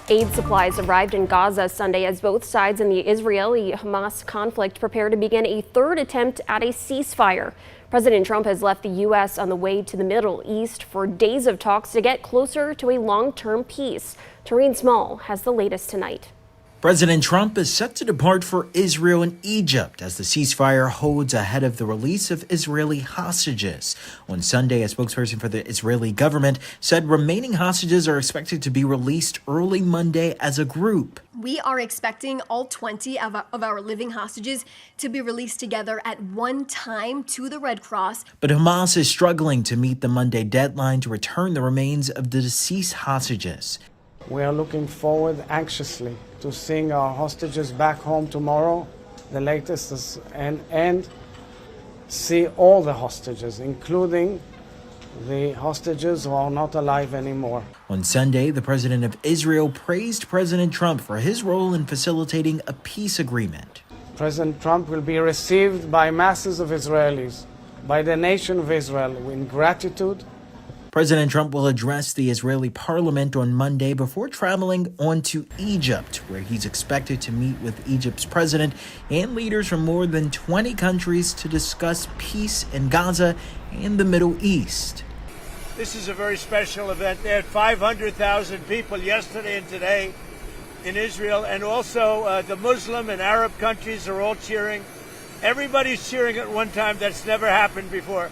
Aid supplies arrived in Gaza Sunday as both sides in the Israeli-Hamas conflict prepare to begin a third attempt at a ceasefire. President Trump has left the U.S. on the way to the Middle East for days of talks to get closer to a long-term peace. Tareen Small has the latest tonight. President Trump is set to depart for Israel and Egypt as the ceasefire holds ahead of the release of Israeli hostages. On Sunday, a spokesperson for the Israeli government said remaining hostages are expected to be released early Monday as a group. We are expecting all 20 of our living hostages to be released together at one time to the Red Cross. But Hamas is struggling to meet the Monday deadline to return the remains of the deceased hostages. We are looking forward anxiously to seeing our hostages back home tomorrow, the latest, and see all the hostages, including the hostages who are not alive anymore. On Sunday, the president of Israel praised President Trump for his role in facilitating a peace agreement. President Trump will be received by masses of Israelis, by the nation of Israel, in gratitude. President Trump will address the Israeli parliament on Monday before traveling on to Egypt, where he's expected to meet with Egypt's president and leaders from more than 20 countries to discuss peace in Gaza and the Middle East. This is a very special event. They had 500,000 people yesterday and today in Israel, and also the Muslim and Arab countries are all cheering. Everybody's cheering at one time. That's never happened before.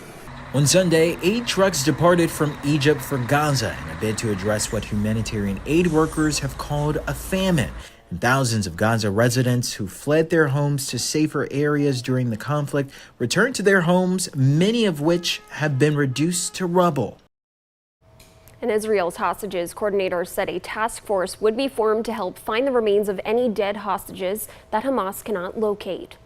On Sunday, aid trucks departed from Egypt for Gaza in a bid to address what humanitarian aid workers have called a famine. And thousands of Gaza residents who fled their homes to safer areas during the conflict returned to their homes, many of which have been reduced to rubble. And Israel's hostages coordinator said a task force would be formed to help find the remains of any dead hostages that Hamas cannot locate.